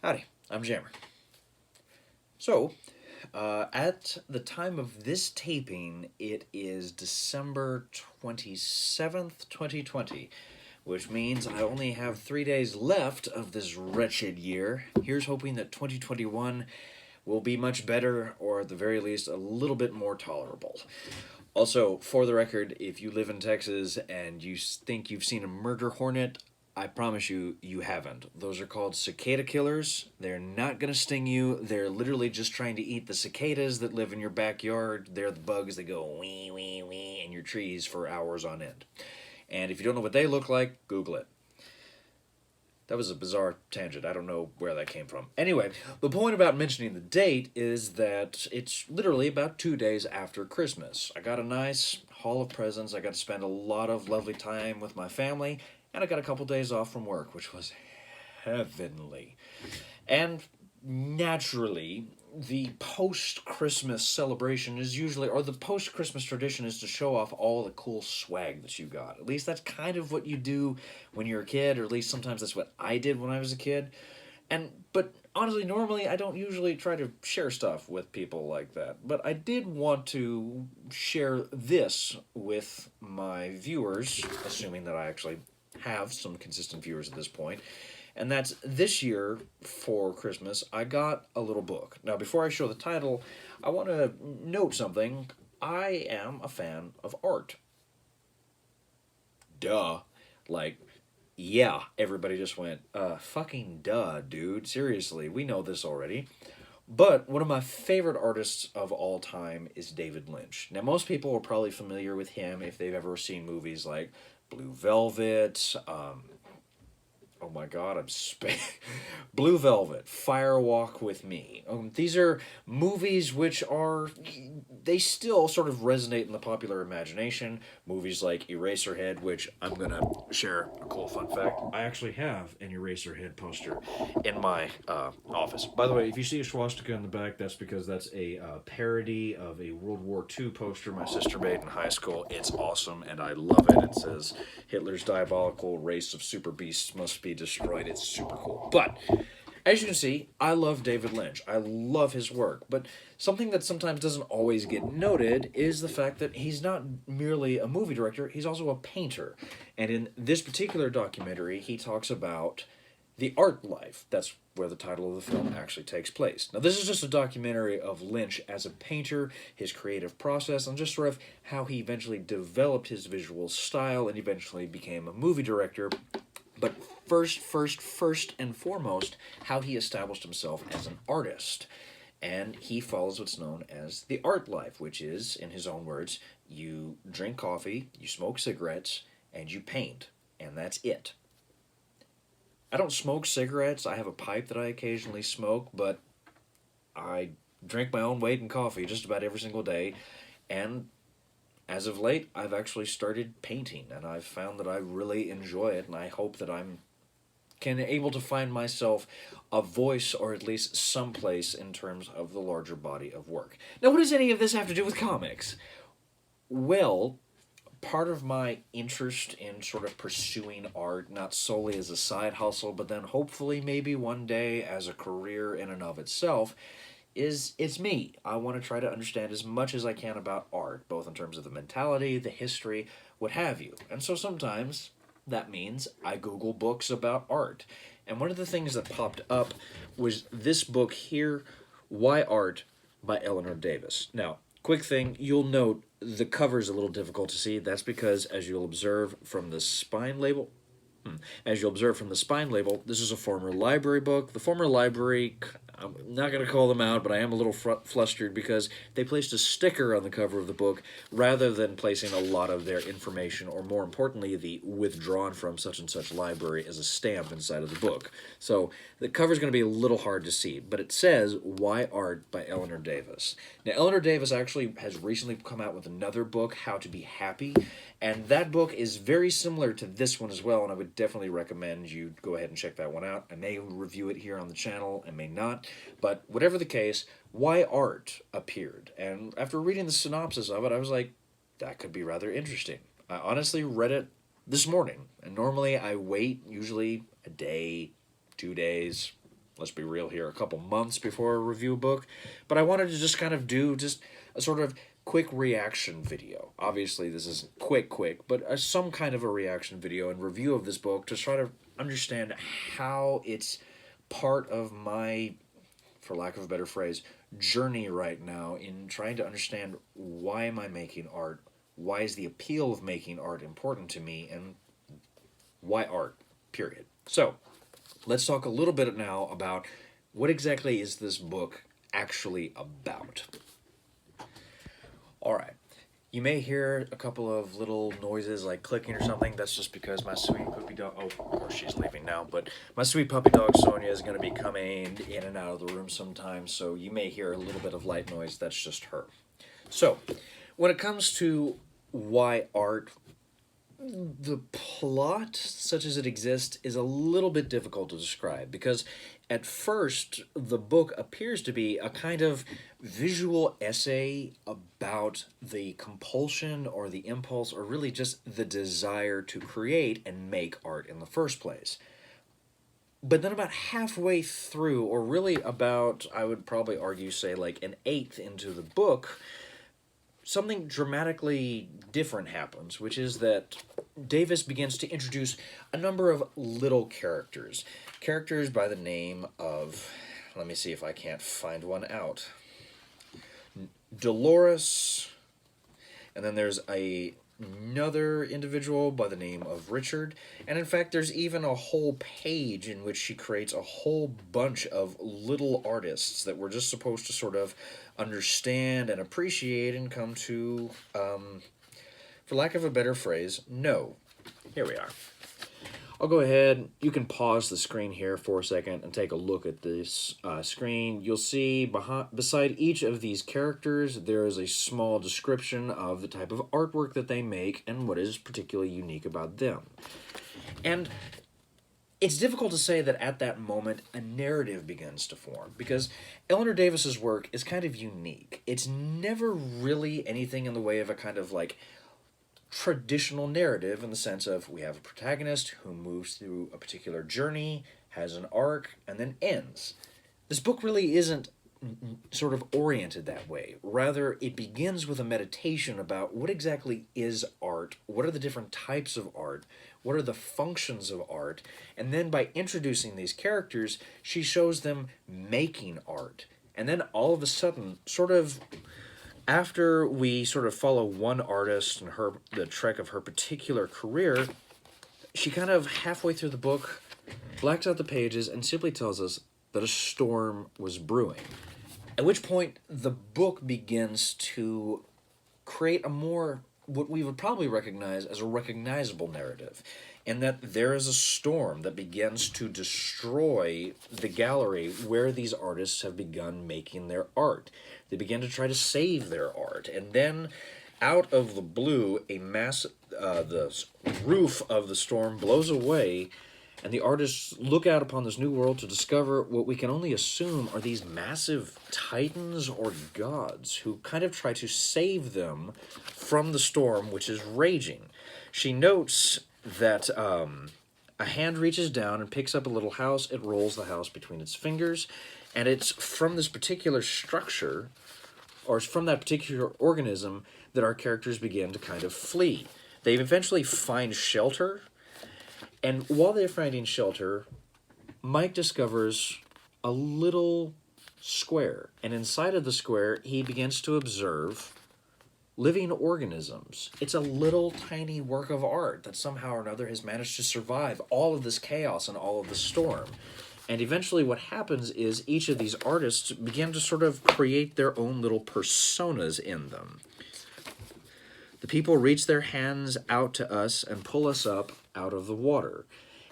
Howdy, I'm Jammer. So, at the time of this taping, it is December 27th, 2020, which means I only have 3 days left of this wretched year. Here's hoping that 2021 will be much better, or at the very least, a little bit more tolerable. Also, for the record, if you live in Texas and you think you've seen a murder hornet, I promise you, you haven't. Those are called cicada killers. They're not going to sting you. They're literally just trying to eat the cicadas that live in your backyard. They're the bugs that go wee, wee, wee in your trees for hours on end. And if you don't know what they look like, Google it. That was a bizarre tangent. I don't know where that came from. Anyway, the point about mentioning the date is that it's literally about 2 days after Christmas. I got a nice haul of presents. I got to spend a lot of lovely time with my family, and I got a couple days off from work, which was heavenly. And naturally, the post-Christmas celebration is usually, or the post-Christmas tradition is to show off all the cool swag that you got. At least that's kind of what you do when you're a kid, or at least sometimes that's what I did when I was a kid. But honestly, normally I don't usually try to share stuff with people like that. But I did want to share this with my viewers, assuming that I actually have some consistent viewers at this point. And that's this year for Christmas, I got a little book. Now, before I show the title, I want to note something. I am a fan of art. Duh. Like, yeah, everybody just went, fucking duh, dude. Seriously, we know this already. But one of my favorite artists of all time is David Lynch. Now, most people are probably familiar with him if they've ever seen movies like Blue Velvet, oh my God, Blue Velvet, Fire Walk with Me. These are movies which are, they still sort of resonate in the popular imagination. Movies like Eraserhead, which I'm going to share a cool fun fact. I actually have an Eraserhead poster in my office. By the way, if you see a swastika in the back, that's because that's a parody of a World War II poster my sister made in high school. It's awesome, and I love it. It says, Hitler's diabolical race of super beasts must be destroyed. It's super cool. But as you can see, I love David Lynch. I love his work. But something that sometimes doesn't always get noted is the fact that he's not merely a movie director, he's also a painter. And in this particular documentary, he talks about the art life. That's where the title of the film actually takes place. Now, this is just a documentary of Lynch as a painter, his creative process, and just sort of how he eventually developed his visual style and eventually became a movie director. But first and foremost, how he established himself as an artist. And he follows what's known as the art life, which is, in his own words, you drink coffee, you smoke cigarettes, and you paint. And that's it. I don't smoke cigarettes. I have a pipe that I occasionally smoke, but I drink my own weight in coffee just about every single day. And as of late, I've actually started painting, and I've found that I really enjoy it, and I hope that I'm able to find myself a voice, or at least someplace in terms of the larger body of work. Now, what does any of this have to do with comics? Well, part of my interest in sort of pursuing art, not solely as a side hustle, but then hopefully maybe one day as a career in and of itself, is it's me. I want to try to understand as much as I can about art, both in terms of the mentality, the history, what have you. And so sometimes that means I Google books about art. And one of the things that popped up was this book here, Why Art by Eleanor Davis. Now, quick thing, you'll note the cover's a little difficult to see. That's because, as you'll observe from the spine label, this is a former library book. The former library, I'm not going to call them out, but I am a little flustered because they placed a sticker on the cover of the book rather than placing a lot of their information, or more importantly, the withdrawn from such and such library as a stamp inside of the book. So the cover's going to be a little hard to see, but it says Why Art by Eleanor Davis. Now, Eleanor Davis actually has recently come out with another book, How to Be Happy, and that book is very similar to this one as well, and I would definitely recommend you go ahead and check that one out. I may review it here on the channel, I may not, but whatever the case, Why Art appeared. And after reading the synopsis of it, I was like, that could be rather interesting. I honestly read it this morning, and normally I wait usually a day, 2 days, let's be real here, a couple months before I review a book. But I wanted to just kind of do just a sort of quick reaction video. Obviously, this isn't quick, but some kind of a reaction video and review of this book to try to understand how it's part of my, for lack of a better phrase, journey right now in trying to understand why am I making art, why is the appeal of making art important to me, and why art, period. So, let's talk a little bit now about what exactly is this book actually about. Alright, you may hear a couple of little noises like clicking or something. That's just because my sweet puppy dog, oh, of course she's leaving now, but my sweet puppy dog Sonia is going to be coming in and out of the room sometimes, so you may hear a little bit of light noise. That's just her. So, when it comes to why art, the plot, such as it exists, is a little bit difficult to describe because at first the book appears to be a kind of visual essay about the compulsion or the impulse or really just the desire to create and make art in the first place. But then about halfway through, or really about, I would probably argue, say like an eighth into the book, something dramatically different happens, which is that Davis begins to introduce a number of little characters. Characters by the name of, let me see if I can't find one out. Dolores, and then there's another individual by the name of Richard, and in fact there's even a whole page in which she creates a whole bunch of little artists that we're just supposed to sort of understand and appreciate and come to, for lack of a better phrase, know. Here we are. I'll go ahead, you can pause the screen here for a second and take a look at this screen. You'll see beside each of these characters there is a small description of the type of artwork that they make and what is particularly unique about them. And it's difficult to say that at that moment a narrative begins to form because Eleanor Davis's work is kind of unique. It's never really anything in the way of a kind of like traditional narrative in the sense of we have a protagonist who moves through a particular journey, has an arc, and then ends. This book really isn't sort of oriented that way. Rather, it begins with a meditation about what exactly is art, what are the different types of art, what are the functions of art, and then by introducing these characters, she shows them making art. And then all of a sudden, sort of after we sort of follow one artist and the trek of her particular career, she kind of halfway through the book blacks out the pages and simply tells us that a storm was brewing. At which point the book begins to create a more, what we would probably recognize as a recognizable narrative, and that there is a storm that begins to destroy the gallery where these artists have begun making their art. They begin to try to save their art, and then out of the blue, the roof of the storm blows away, and the artists look out upon this new world to discover what we can only assume are these massive titans or gods who kind of try to save them from the storm which is raging. She notes that a hand reaches down and picks up a little house. It rolls the house between its fingers, and it's from this particular structure, or it's from that particular organism, that our characters begin to kind of flee. They eventually find shelter, and while they're finding shelter, Mike discovers a little square, and inside of the square, he begins to observe living organisms. It's a little tiny work of art that somehow or another has managed to survive all of this chaos and all of the storm. And eventually what happens is each of these artists begin to sort of create their own little personas in them. The people reach their hands out to us and pull us up out of the water.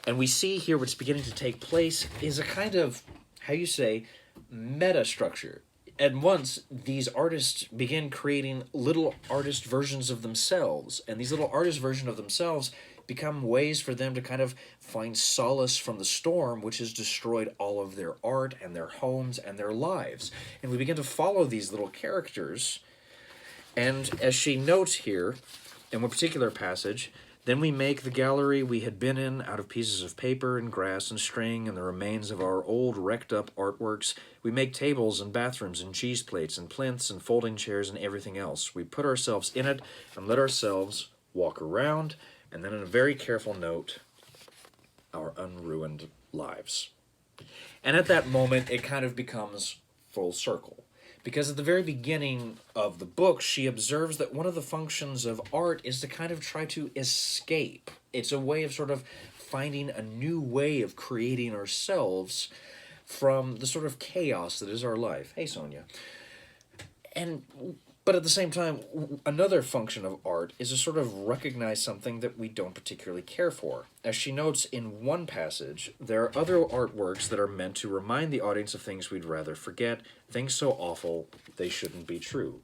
And we see here what's beginning to take place is a kind of, how you say, meta structure. At once, these artists begin creating little artist versions of themselves, and these little artist versions of themselves become ways for them to kind of find solace from the storm which has destroyed all of their art and their homes and their lives. And we begin to follow these little characters, and as she notes here, in one particular passage, Then we make the gallery we had been in out of pieces of paper and grass and string and the remains of our old wrecked up artworks. We make tables and bathrooms and cheese plates and plinths and folding chairs and everything else. We put ourselves in it and let ourselves walk around, and then in a very careful note, our unruined lives. And at that moment, it kind of becomes full circle. Because at the very beginning of the book, she observes that one of the functions of art is to kind of try to escape. It's a way of sort of finding a new way of creating ourselves from the sort of chaos that is our life. Hey, Sonia. But at the same time, another function of art is to sort of recognize something that we don't particularly care for. As she notes in one passage, there are other artworks that are meant to remind the audience of things we'd rather forget, things so awful they shouldn't be true.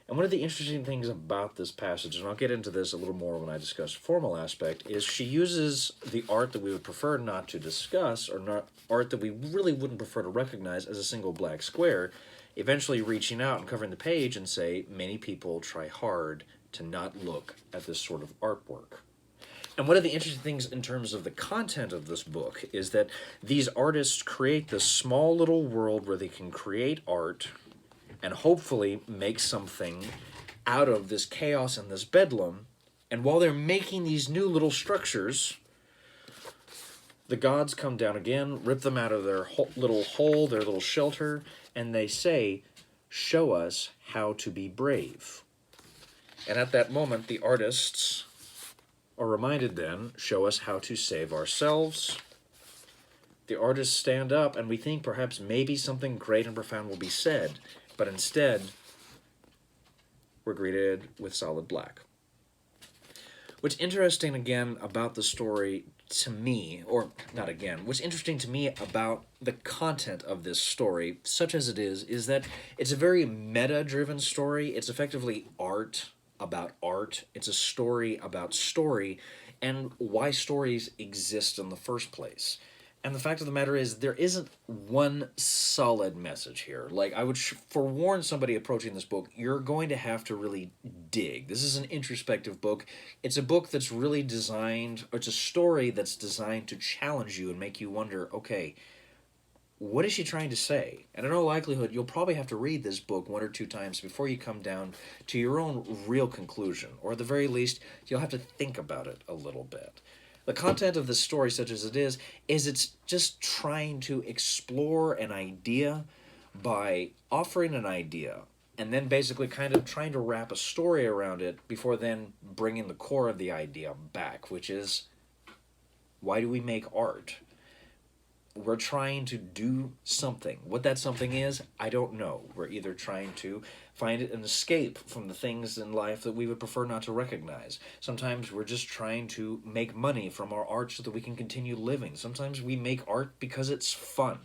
And one of the interesting things about this passage, and I'll get into this a little more when I discuss formal aspect, is she uses the art that we would prefer not to discuss, or not art that we really wouldn't prefer to recognize as a single black square, eventually reaching out and covering the page and say, many people try hard to not look at this sort of artwork. And one of the interesting things in terms of the content of this book is that these artists create this small little world where they can create art and hopefully make something out of this chaos and this bedlam. And while they're making these new little structures, the gods come down again, rip them out of their little hole, their little shelter, and they say, show us how to be brave. And at that moment, the artists are reminded then, show us how to save ourselves. The artists stand up, and we think perhaps maybe something great and profound will be said, but instead, we're greeted with solid black. What's interesting, again, about the story to me, or not again, what's interesting to me about the content of this story, such as it is that it's a very meta-driven story. It's effectively art about art. It's a story about story and why stories exist in the first place. And the fact of the matter is, there isn't one solid message here. Like, I would forewarn somebody approaching this book, you're going to have to really dig. This is an introspective book. It's a book that's really designed, or it's a story that's designed to challenge you and make you wonder, okay, what is she trying to say? And in all likelihood, you'll probably have to read this book one or two times before you come down to your own real conclusion. Or at the very least, you'll have to think about it a little bit. The content of this story, such as it is it's just trying to explore an idea by offering an idea and then basically kind of trying to wrap a story around it before then bringing the core of the idea back, which is, why do we make art? We're trying to do something. What that something is, I don't know. We're either trying to find an escape from the things in life that we would prefer not to recognize. Sometimes we're just trying to make money from our art so that we can continue living. Sometimes we make art because it's fun.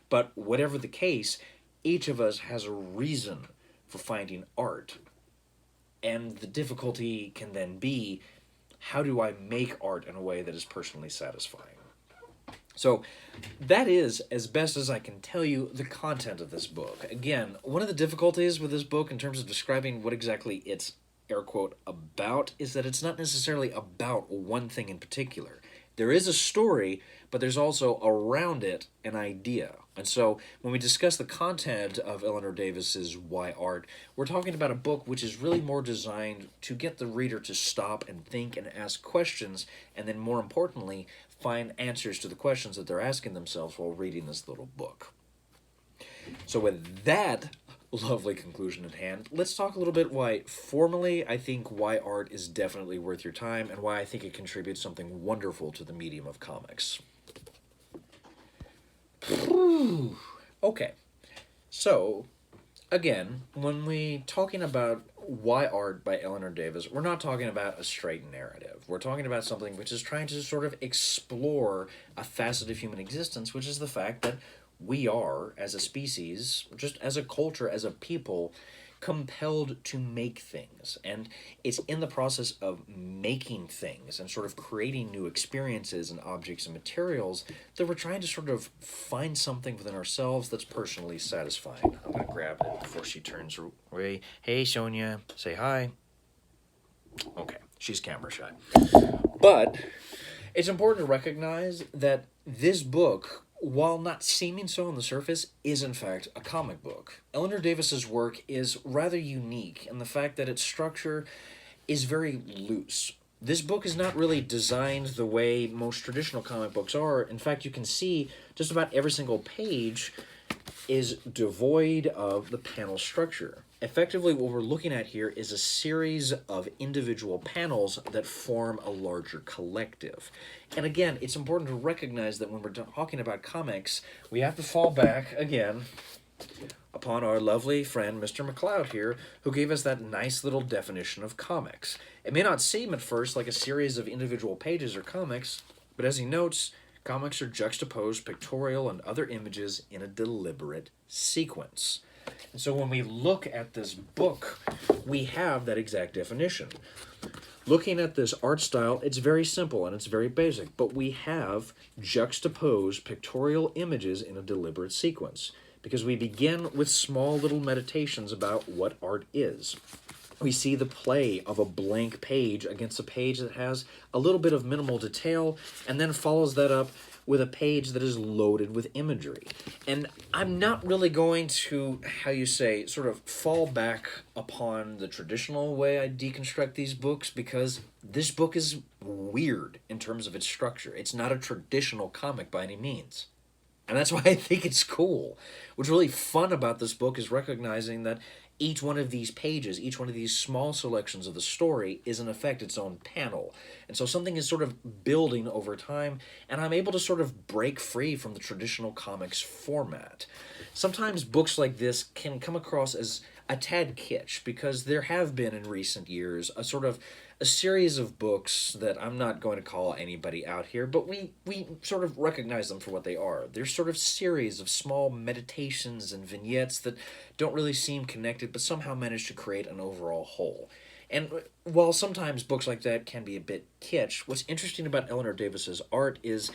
But whatever the case, each of us has a reason for finding art. And the difficulty can then be, how do I make art in a way that is personally satisfying? So that is, as best as I can tell you, the content of this book. Again, one of the difficulties with this book in terms of describing what exactly it's, air quote, about, is that it's not necessarily about one thing in particular. There is a story, but there's also around it an idea. And so when we discuss the content of Eleanor Davis's Why Art, we're talking about a book which is really more designed to get the reader to stop and think and ask questions, and then more importantly, find answers to the questions that they're asking themselves while reading this little book. So with that lovely conclusion at hand, let's talk a little bit why, formally, I think Why Art is definitely worth your time, and why I think it contributes something wonderful to the medium of comics. Okay, so, again, when we talking about Why Art by Eleanor Davis, we're not talking about a straight narrative. We're talking about something which is trying to sort of explore a facet of human existence, which is the fact that we are, as a species, just as a culture, as a people, compelled to make things. And it's in the process of making things and sort of creating new experiences and objects and materials that we're trying to sort of find something within ourselves that's personally satisfying. I'm going to grab it before she turns away. Hey, Sonia, say hi. Okay, she's camera shy. But it's important to recognize that this book, while not seeming so on the surface, is in fact a comic book. Eleanor Davis's work is rather unique in the fact that its structure is very loose. This book is not really designed the way most traditional comic books are. In fact, you can see just about every single page is devoid of the panel structure. Effectively, what we're looking at here is a series of individual panels that form a larger collective. And again, it's important to recognize that when we're talking about comics, we have to fall back, again, upon our lovely friend Mr. McLeod here, who gave us that nice little definition of comics. It may not seem at first like a series of individual pages or comics, but as he notes, comics are juxtaposed pictorial and other images in a deliberate sequence. And so when we look at this book, we have that exact definition. Looking at this art style, it's very simple and it's very basic, but we have juxtaposed pictorial images in a deliberate sequence, because we begin with small little meditations about what art is. We see the play of a blank page against a page that has a little bit of minimal detail, and then follows that up with a page that is loaded with imagery. And I'm not really going to, sort of fall back upon the traditional way I deconstruct these books, because this book is weird in terms of its structure. It's not a traditional comic by any means. And that's why I think it's cool. What's really fun about this book is recognizing that each one of these pages, each one of these small selections of the story is in effect its own panel. And so something is sort of building over time, and I'm able to sort of break free from the traditional comics format. Sometimes books like this can come across as a tad kitsch, because there have been in recent years a series of books that I'm not going to call anybody out here, but we sort of recognize them for what they are. They're sort of series of small meditations and vignettes that don't really seem connected, but somehow manage to create an overall whole. And while sometimes books like that can be a bit kitsch, what's interesting about Eleanor Davis's art is,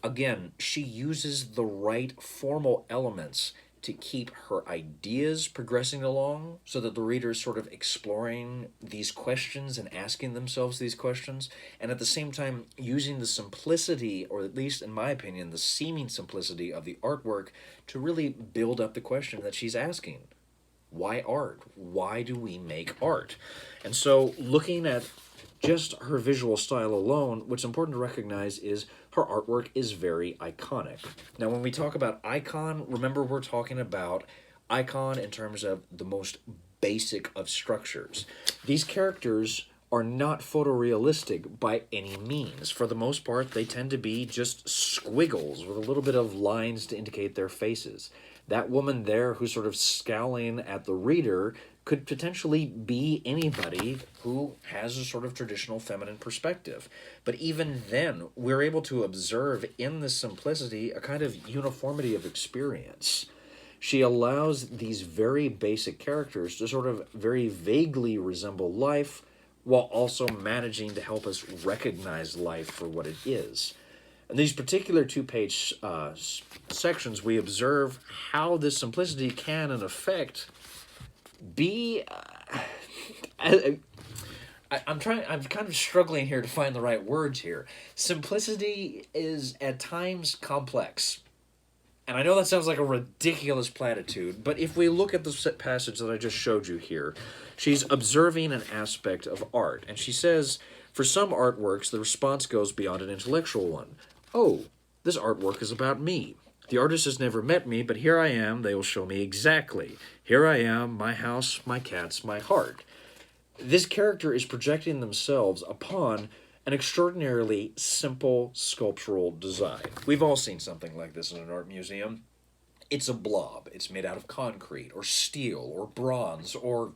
again, she uses the right formal elements to keep her ideas progressing along, so that the reader is sort of exploring these questions and asking themselves these questions, and at the same time using the simplicity, or at least in my opinion, the seeming simplicity of the artwork to really build up the question that she's asking. Why art? Why do we make art? And so looking at just her visual style alone, what's important to recognize is her artwork is very iconic. Now, when we talk about icon, remember we're talking about icon in terms of the most basic of structures. These characters are not photorealistic by any means. For the most part, they tend to be just squiggles with a little bit of lines to indicate their faces. That woman there who's sort of scowling at the reader could potentially be anybody who has a sort of traditional feminine perspective. But even then, we're able to observe in the simplicity a kind of uniformity of experience. She allows these very basic characters to sort of very vaguely resemble life, while also managing to help us recognize life for what it is. In these particular two-page sections, we observe how this simplicity can, in effect, be... I'm kind of struggling here to find the right words here. Simplicity is, at times, complex. And I know that sounds like a ridiculous platitude, but if we look at the passage that I just showed you here, she's observing an aspect of art, and she says, for some artworks, the response goes beyond an intellectual one. Oh, this artwork is about me. The artist has never met me, but here I am, they will show me exactly. Here I am, my house, my cats, my heart. This character is projecting themselves upon an extraordinarily simple sculptural design. We've all seen something like this in an art museum. It's a blob. It's made out of concrete or steel or bronze or,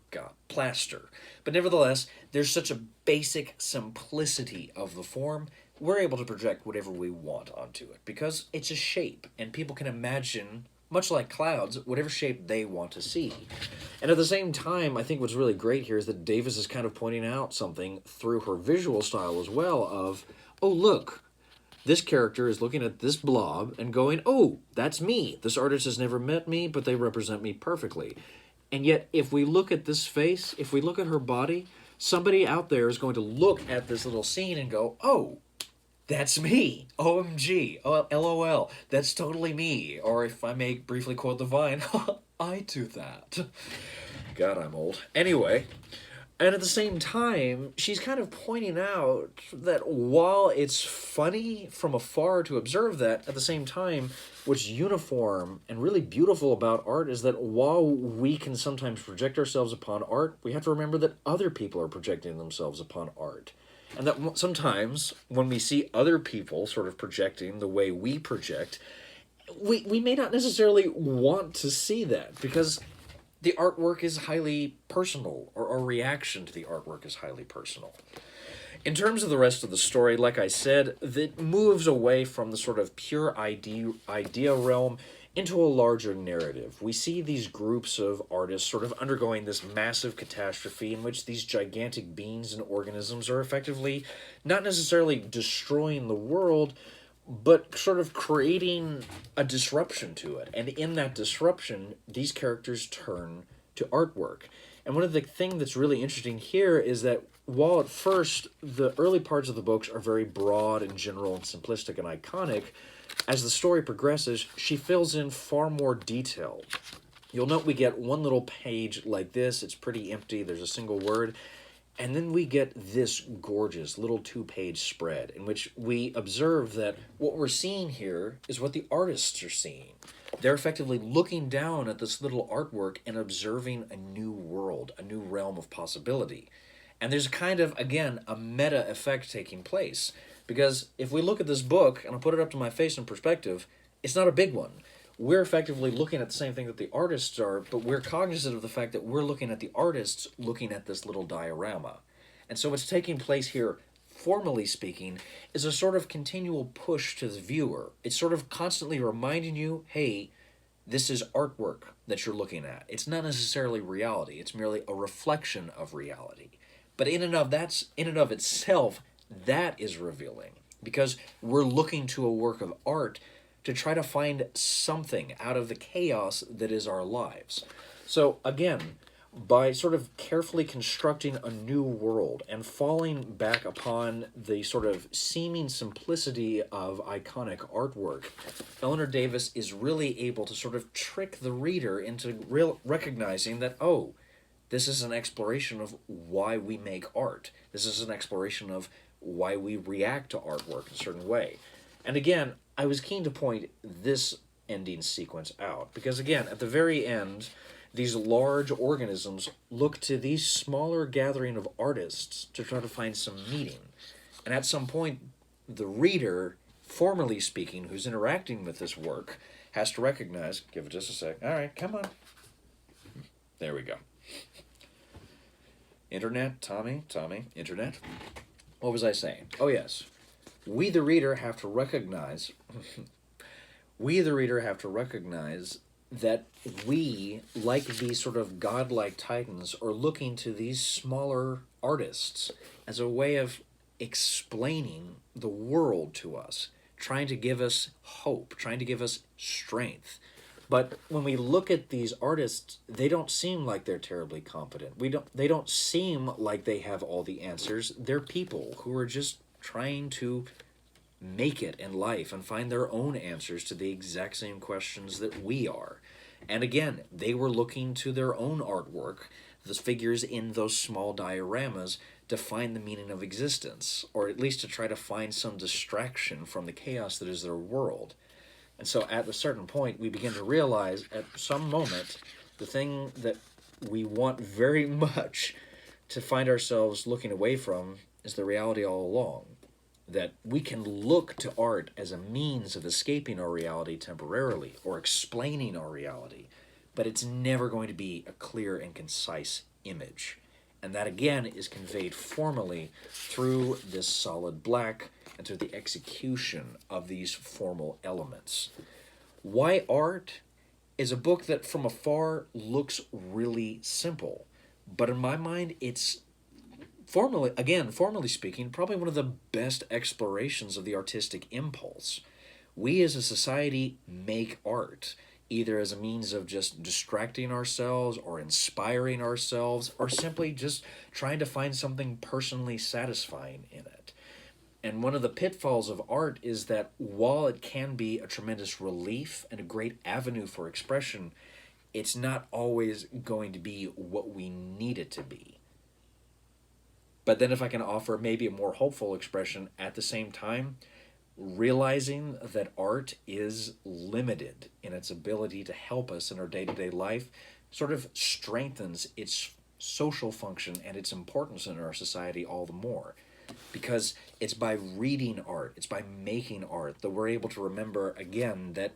plaster. But nevertheless, there's such a basic simplicity of the form, we're able to project whatever we want onto it because it's a shape and people can imagine, much like clouds, whatever shape they want to see. And at the same time, I think what's really great here is that Davis is kind of pointing out something through her visual style as well of, oh, look, this character is looking at this blob and going, oh, that's me. This artist has never met me, but they represent me perfectly. And yet, if we look at this face, if we look at her body, somebody out there is going to look at this little scene and go, oh, that's me. OMG. Oh, LOL. That's totally me. Or if I may briefly quote the Vine, I do that. God, I'm old. Anyway, and at the same time, she's kind of pointing out that while it's funny from afar to observe that, at the same time, what's uniform and really beautiful about art is that while we can sometimes project ourselves upon art, we have to remember that other people are projecting themselves upon art. And that sometimes when we see other people sort of projecting the way we project, we may not necessarily want to see that because the artwork is highly personal, or our reaction to the artwork is highly personal. In terms of the rest of the story, like I said, it moves away from the sort of pure idea realm into a larger narrative. We see these groups of artists sort of undergoing this massive catastrophe in which these gigantic beings and organisms are effectively not necessarily destroying the world, but sort of creating a disruption to it. And in that disruption, these characters turn to artwork. And one of the things that's really interesting here is that while at first the early parts of the books are very broad and general and simplistic and iconic, as the story progresses, she fills in far more detail. You'll note we get one little page like this. It's pretty empty. There's a single word. And then we get this gorgeous little 2-page spread in which we observe that what we're seeing here is what the artists are seeing. They're effectively looking down at this little artwork and observing a new world, a new realm of possibility. And there's kind of, again, a meta effect taking place. Because if we look at this book, and I'll put it up to my face in perspective, it's not a big one. We're effectively looking at the same thing that the artists are, but we're cognizant of the fact that we're looking at the artists looking at this little diorama. And so what's taking place here, formally speaking, is a sort of continual push to the viewer. It's sort of constantly reminding you, hey, this is artwork that you're looking at. It's not necessarily reality. It's merely a reflection of reality. But in and of itself, that is revealing. Because we're looking to a work of art to try to find something out of the chaos that is our lives. So again, by sort of carefully constructing a new world and falling back upon the sort of seeming simplicity of iconic artwork, Eleanor Davis is really able to sort of trick the reader into recognizing that, oh, this is an exploration of why we make art. This is an exploration of why we react to artwork in a certain way. And again, I was keen to point this ending sequence out because, again, at the very end, these large organisms look to these smaller gathering of artists to try to find some meaning. And at some point, the reader, formally speaking, who's interacting with this work, has to recognize, give it just a sec. All right, come on. There we go. Internet, Tommy, internet. What was I saying? Oh, yes. We, the reader, have to recognize that we, like these sort of godlike titans, are looking to these smaller artists as a way of explaining the world to us, trying to give us hope, trying to give us strength. But when we look at these artists, they don't seem like they're terribly competent. They don't seem like they have all the answers. They're people who are just trying to make it in life and find their own answers to the exact same questions that we are. And again, they were looking to their own artwork, the figures in those small dioramas, to find the meaning of existence, or at least to try to find some distraction from the chaos that is their world. And so at a certain point, we begin to realize at some moment, the thing that we want very much to find ourselves looking away from is the reality all along. That we can look to art as a means of escaping our reality temporarily or explaining our reality, but it's never going to be a clear and concise image. And that, again, is conveyed formally through this solid black and through the execution of these formal elements. Why Art is a book that from afar looks really simple, but in my mind it's formally speaking, probably one of the best explorations of the artistic impulse. We as a society make art. either as a means of just distracting ourselves or inspiring ourselves or simply just trying to find something personally satisfying in it. And one of the pitfalls of art is that while it can be a tremendous relief and a great avenue for expression, it's not always going to be what we need it to be. But then, if I can offer maybe a more hopeful expression at the same time, realizing that art is limited in its ability to help us in our day to day life sort of strengthens its social function and its importance in our society all the more. Because it's by reading art, it's by making art that we're able to remember again that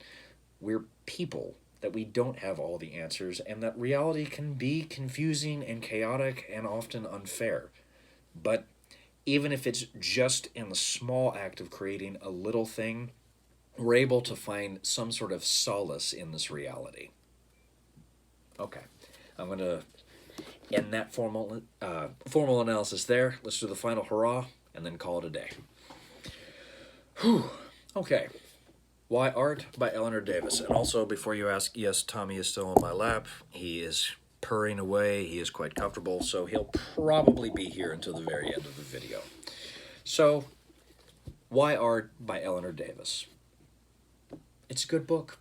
we're people, that we don't have all the answers, and that reality can be confusing and chaotic and often unfair. But even if it's just in the small act of creating a little thing, we're able to find some sort of solace in this reality. Okay, I'm going to end that formal analysis there. Let's do the final hurrah and then call it a day. Whew. Okay. Why Art by Eleanor Davis. And also, before you ask, yes, Tommy is still on my lap. He is purring away. He is quite comfortable, so he'll probably be here until the very end of the video. So, Why Art by Eleanor Davis. It's a good book.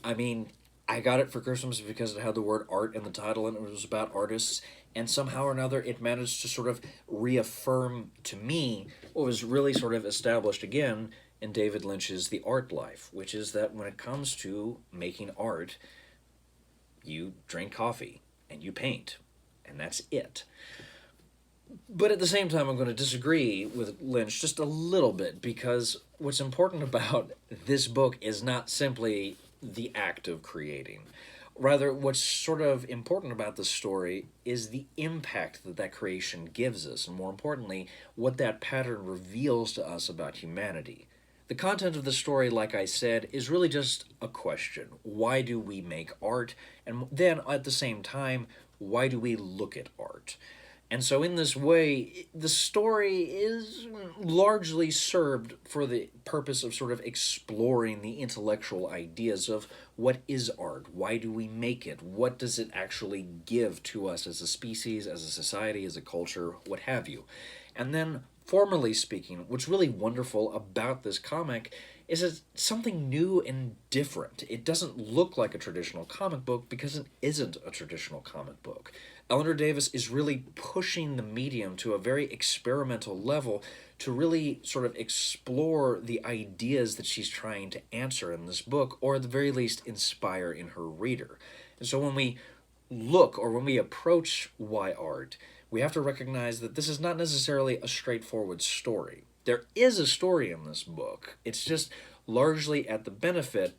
I mean, I got it for Christmas because it had the word art in the title and it was about artists, and somehow or another it managed to sort of reaffirm to me what was really sort of established again in David Lynch's The Art Life, which is that when it comes to making art, you drink coffee and you paint, and that's it. But at the same time, I'm going to disagree with Lynch just a little bit, because what's important about this book is not simply the act of creating. Rather, what's sort of important about the story is the impact that that creation gives us, and more importantly, what that pattern reveals to us about humanity. The content of the story, like I said, is really just a question. Why do we make art? And then, at the same time, why do we look at art? And so in this way, the story is largely served for the purpose of sort of exploring the intellectual ideas of what is art, why do we make it, what does it actually give to us as a species, as a society, as a culture, what have you. And then, formally speaking, what's really wonderful about this comic is it's something new and different. It doesn't look like a traditional comic book because it isn't a traditional comic book. Eleanor Davis is really pushing the medium to a very experimental level to really sort of explore the ideas that she's trying to answer in this book, or at the very least inspire in her reader. And so when we look, or when we approach Why Art, we have to recognize that this is not necessarily a straightforward story. There is a story in this book. It's just largely at the benefit,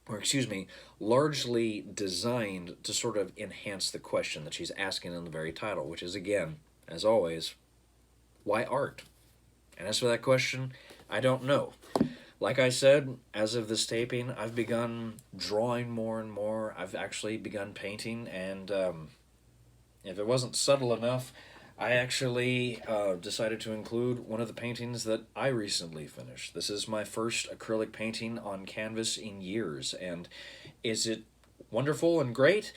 or excuse me, largely designed to sort of enhance the question that she's asking in the very title, which is, again, as always, why art? And as for that question, I don't know. Like I said, as of this taping, I've begun drawing more and more. I've actually begun painting, and if it wasn't subtle enough, I actually decided to include one of the paintings that I recently finished. This is my first acrylic painting on canvas in years, and is it wonderful and great?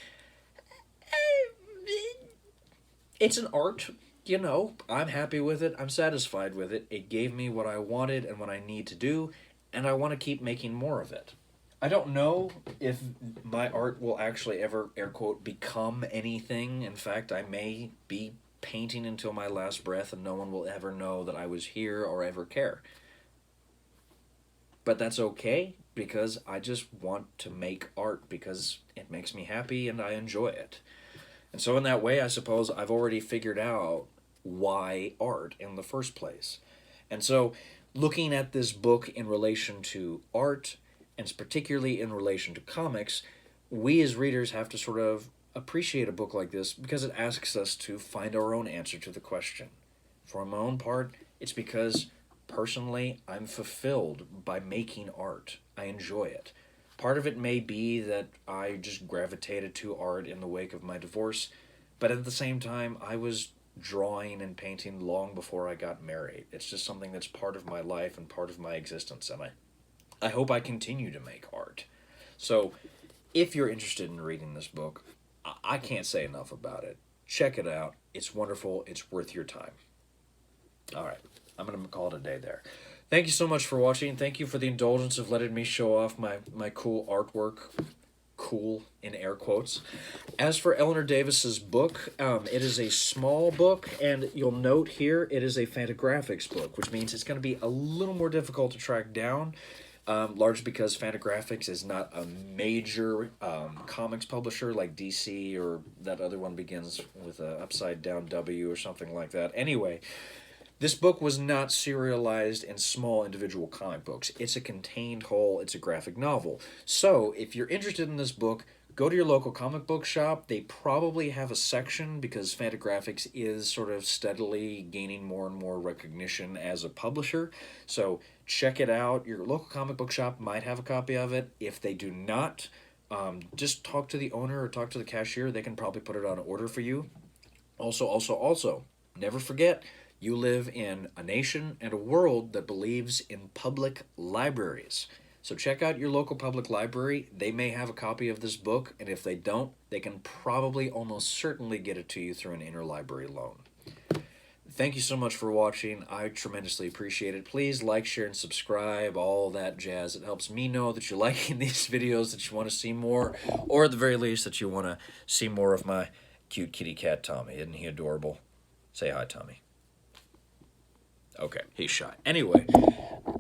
It's an art, you know. I'm happy with it. I'm satisfied with it. It gave me what I wanted and what I need to do, and I want to keep making more of it. I don't know if my art will actually ever, air quote, become anything. In fact, I may be painting until my last breath and no one will ever know that I was here or ever care. But that's okay, because I just want to make art because it makes me happy and I enjoy it. And so in that way, I suppose I've already figured out why art in the first place. And so looking at this book in relation to art, and particularly in relation to comics, we as readers have to sort of appreciate a book like this because it asks us to find our own answer to the question. For my own part, it's because personally I'm fulfilled by making art. I enjoy it. Part of it may be that I just gravitated to art in the wake of my divorce, but at the same time I was drawing and painting long before I got married. It's just something that's part of my life and part of my existence, and I hope I continue to make art. So if you're interested in reading this book, I can't say enough about it. Check it out. It's wonderful. It's worth your time. All right. I'm going to call it a day there. Thank you so much for watching. Thank you for the indulgence of letting me show off my cool artwork. Cool in air quotes. As for Eleanor Davis's book, it is a small book, and you'll note here it is a Fantagraphics book, which means it's going to be a little more difficult to track down, largely because Fantagraphics is not a major comics publisher like DC, or that other one begins with a upside down W or something like that. Anyway, this book was not serialized in small individual comic books. It's a contained whole. It's a graphic novel. So, if you're interested in this book, go to your local comic book shop. They probably have a section because Fantagraphics is sort of steadily gaining more and more recognition as a publisher. So, check it out. Your local comic book shop might have a copy of it. If they do not, just talk to the owner or talk to the cashier. They can probably put it on order for you. Also, never forget, you live in a nation and a world that believes in public libraries. So check out your local public library. They may have a copy of this book, and if they don't, they can probably almost certainly get it to you through an interlibrary loan. Thank you so much for watching. I tremendously appreciate it. Please like, share, and subscribe, all that jazz. It helps me know that you're liking these videos, that you want to see more, or at the very least that you want to see more of my cute kitty cat Tommy. Isn't he adorable? Say hi, Tommy. Okay, he's shy. Anyway,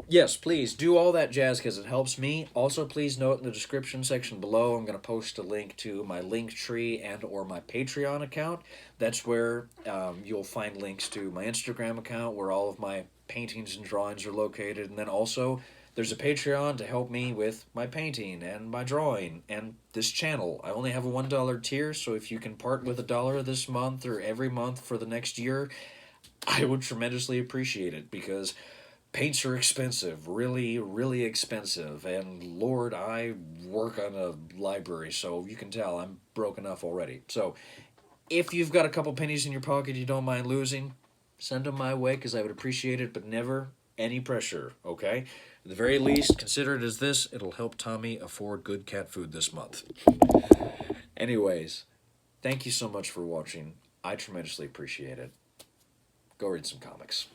yes, please do all that jazz because it helps me. Also, please note in the description section below, I'm going to post a link to my Linktree and or my Patreon account. That's where you'll find links to my Instagram account where all of my paintings and drawings are located. And then also, there's a Patreon to help me with my painting and my drawing and this channel. I only have a $1 tier, so if you can part with $1 this month or every month for the next year, I would tremendously appreciate it because paints are expensive, really, really expensive. And Lord, I work on a library, so you can tell I'm broke enough already. So if you've got a couple pennies in your pocket you don't mind losing, send them my way because I would appreciate it, but never any pressure, okay? At the very least, consider it as this. It'll help Tommy afford good cat food this month. Anyways, thank you so much for watching. I tremendously appreciate it. Go read some comics.